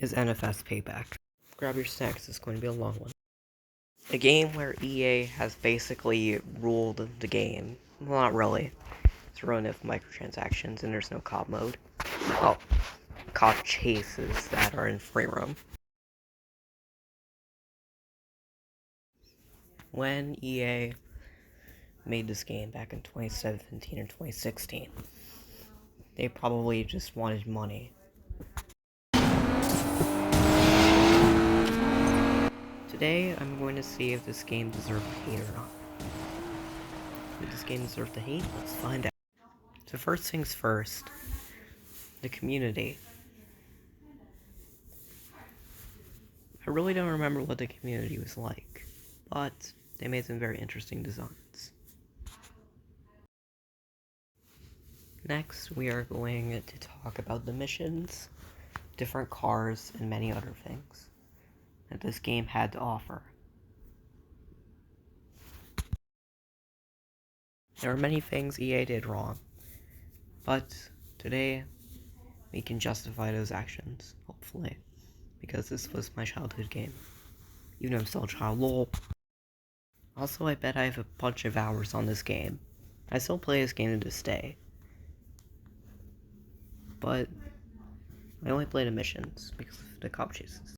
is NFS Payback. Grab your snacks, it's going to be a long one. A game where EA has basically ruled the game. Well, not really. It's ruined with microtransactions and there's no cop mode. Oh, cop chases that are in free roam. When EA made this game back in 2017 or 2016, they probably just wanted money. Today, I'm going to see if this game deserves hate or not. Did this game deserve the hate? Let's find out. So first things first, the community. I really don't remember what the community was like, but they made some very interesting designs. Next, we are going to talk about the missions, different cars, and many other things that this game had to offer. There are many things EA did wrong, but today we can justify those actions, hopefully, because this was my childhood game. Even though I'm still a child, lol. Also, I bet I have a bunch of hours on this game. I still play this game to this day, but I only play the missions because of the cop chases.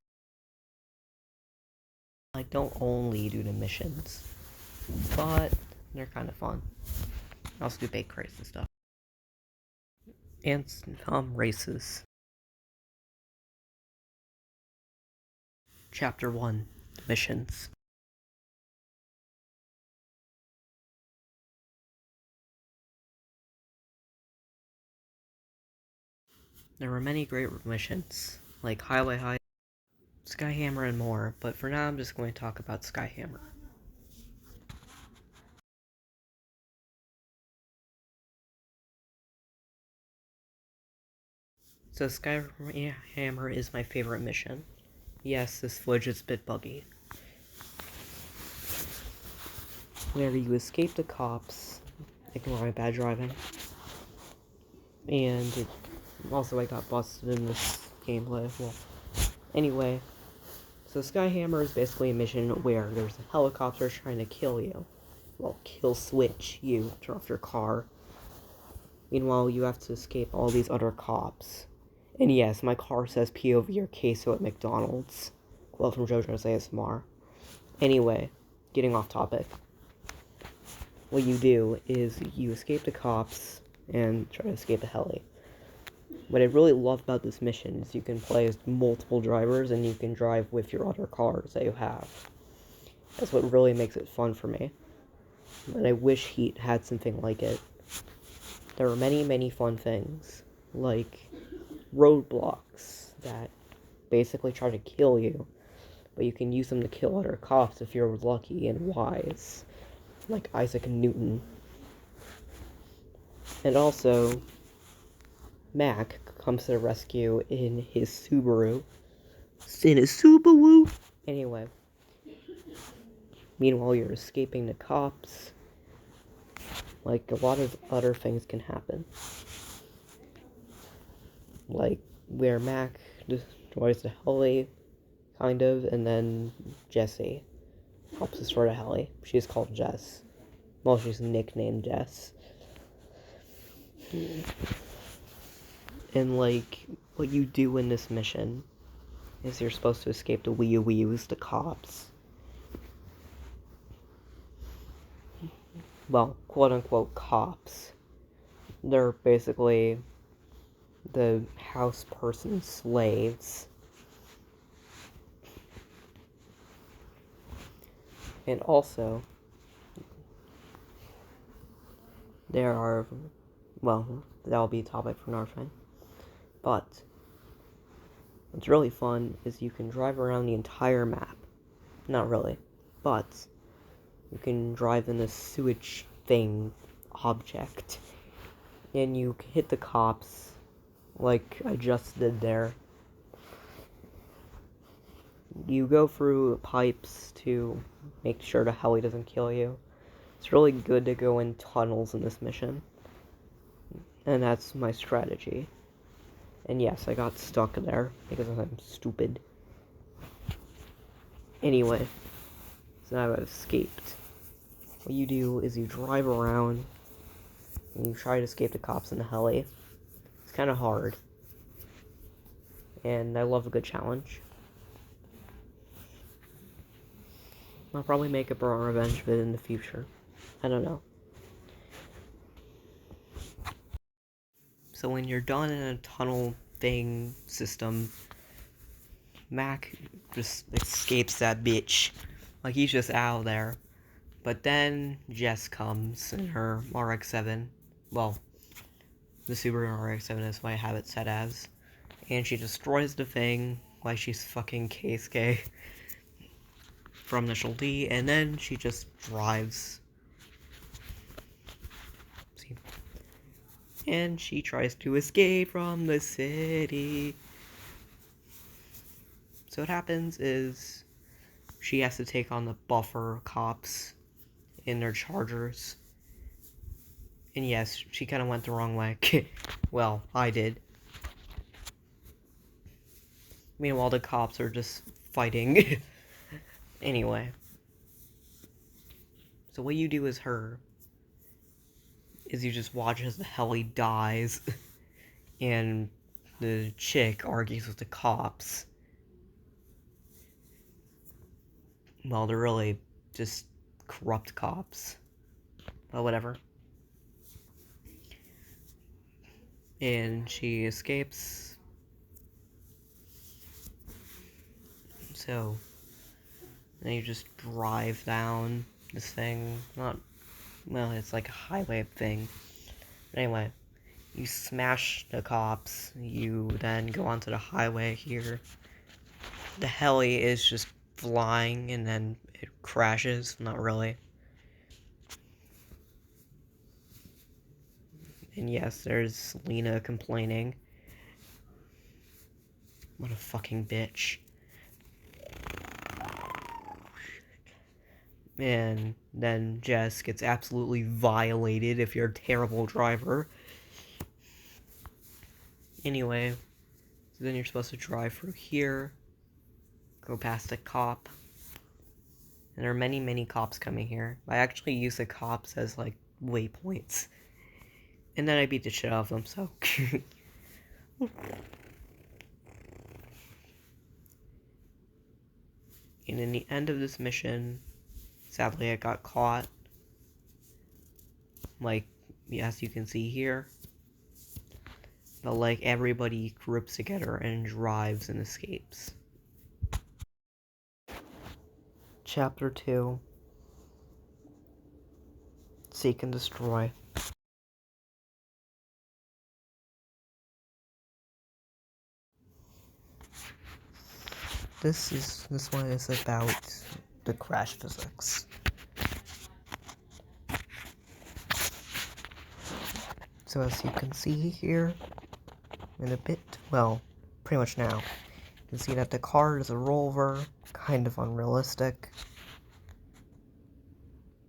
I don't only do the missions, but they're kind of fun. I also do bake crates and stuff. And some races. Chapter 1, Missions. There were many great missions, like Highway High, Skyhammer, and more, but for now I'm just going to talk about Skyhammer. So Skyhammer is my favorite mission. Yes, this footage is a bit buggy. Where you escape the cops, ignore my bad driving, and also I got busted in this gameplay. Well, anyway, so Skyhammer is basically a mission where there's a helicopter trying to kill you. Well, kill switch you, turn off your car. Meanwhile, you have to escape all these other cops. And yes, my car says POV or queso at McDonald's. Well, from JoJo's ASMR. Anyway, getting off topic. What you do is you escape the cops and try to escape a heli. What I really love about this mission is you can play as multiple drivers and you can drive with your other cars that you have. That's what really makes it fun for me. And I wish Heat had something like it. There are many, many fun things, like roadblocks that basically try to kill you, but you can use them to kill other cops if you're lucky and wise, like Isaac Newton. And also, Mac comes to the rescue in his Subaru. Anyway, meanwhile you're escaping the cops. Like, a lot of other things can happen. Like, where Mac destroys the heli, kind of, and then Jessie helps destroy the heli. She's called Jess. Well, she's nicknamed Jess. And, like, what you do in this mission is you're supposed to escape the Wii U's, the cops. Well, quote-unquote cops. They're basically the house person's slaves. And also, there are, well, that'll be a topic for another time. But what's really fun is you can drive around the entire map. Not really, but you can drive in this sewage thing object, and you hit the cops like I just did there. You go through pipes to make sure the heli doesn't kill you. It's really good to go in tunnels in this mission, and that's my strategy. And yes, I got stuck there because I'm stupid. Anyway, so now I've escaped. What you do is you drive around and you try to escape the cops in the heli. It's kind of hard. And I love a good challenge. I'll probably make a Bro Revenge vid in the future. I don't know. So when you're done in a tunnel thing system, Mac just escapes that bitch. Like, he's just out there. But then Jess comes in her RX-7. Well, the Subaru RX-7 is what I have it set as. And she destroys the thing like she's fucking Keisuke from Initial D. And then she just drives. See? And she tries to escape from the city. So what happens is she has to take on the buffer cops in their chargers. And yes, she kind of went the wrong way. Well, I did. Meanwhile, the cops are just fighting. Anyway. So what you do as her is you just watch as the heli dies. And the chick argues with the cops. Well, they're really just corrupt cops. But whatever. And she escapes. So then you just drive down this thing. Not, well, it's like a highway thing. But anyway, you smash the cops. You then go onto the highway here. The heli is just flying and then it crashes. Not really. And yes, there's Lena complaining. What a fucking bitch. And then Jess gets absolutely violated if you're a terrible driver. Anyway, so then you're supposed to drive through here, go past a cop. And there are many, many cops coming here. I actually use the cops as, like, waypoints. And then I beat the shit out of them, so. And in the end of this mission, sadly I got caught. Like, as you can see here. But, like, everybody groups together and drives and escapes. Chapter 2. Seek and Destroy. This one is about the crash physics. So as you can see here, in a bit, well, pretty much now, you can see that the car is a rover, kind of unrealistic,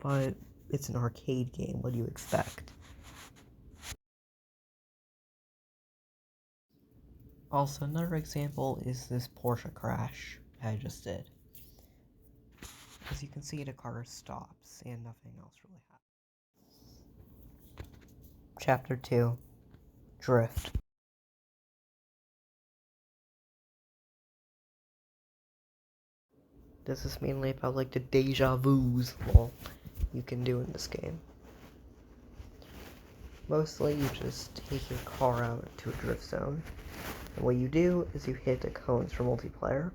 but it's an arcade game, what do you expect? Also, another example is this Porsche crash I just did. As you can see, the car stops, and nothing else really happens. Chapter 2. Drift. This is mainly about, like, the deja vus, well, you can do in this game. Mostly, you just take your car out to a drift zone, and what you do is you hit the cones for multiplayer,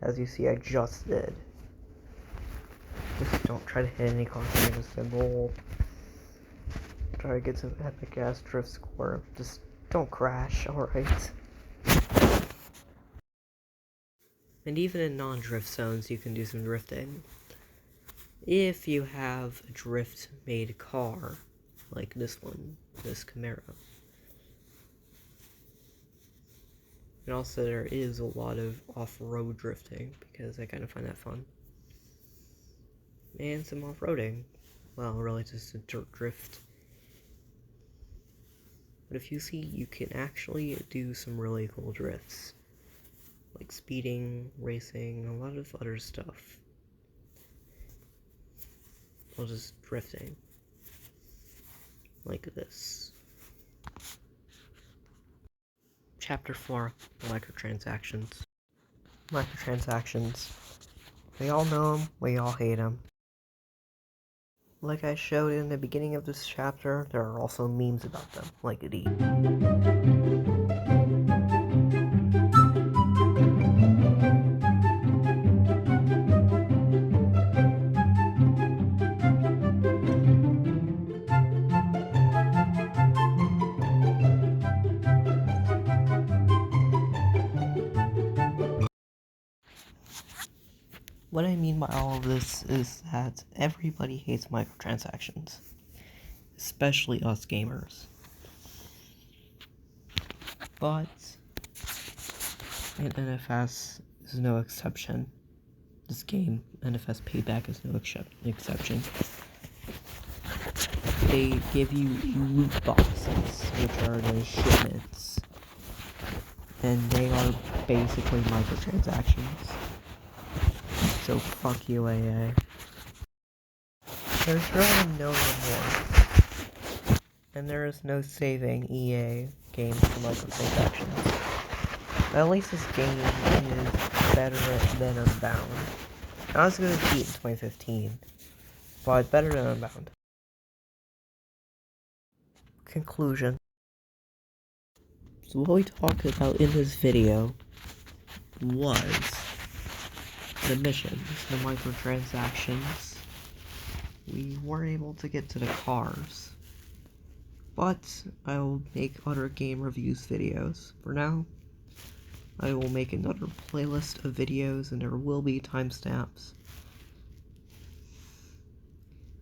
as you see I just did. Just don't try to hit any constant a symbol. Try to get some epic ass drift score. Just don't crash, alright? And even in non-drift zones, you can do some drifting. If you have a drift-made car, like this one, this Camaro. And also there is a lot of off-road drifting, because I kind of find that fun. And some off-roading. Well, really just a dirt drift. But if you see, you can actually do some really cool drifts. Like speeding, racing, a lot of other stuff. Well, just drifting. Like this. Chapter 4, Microtransactions. Microtransactions. We all know them, we all hate them. Like I showed in the beginning of this chapter, there are also memes about them, like these. What I mean by all of this is that everybody hates microtransactions, especially us gamers. But in NFS is no exception. This game, NFS Payback, is no exception. They give you loot boxes, which are the shipments, and they are basically microtransactions. So fuck you, AA. There's really no reward, and there is no saving EA games for microtransactions. At least this game is better than Unbound. Not as good as beat in 2015, but better than Unbound. Conclusion. So what we talked about in this video was the missions, the microtransactions. We weren't able to get to the cars, but I will make other game reviews videos. For now, I will make another playlist of videos, and there will be timestamps.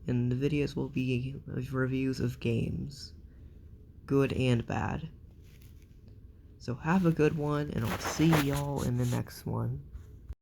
And the videos will be reviews of games, good and bad. So have a good one, and I'll see y'all in the next one.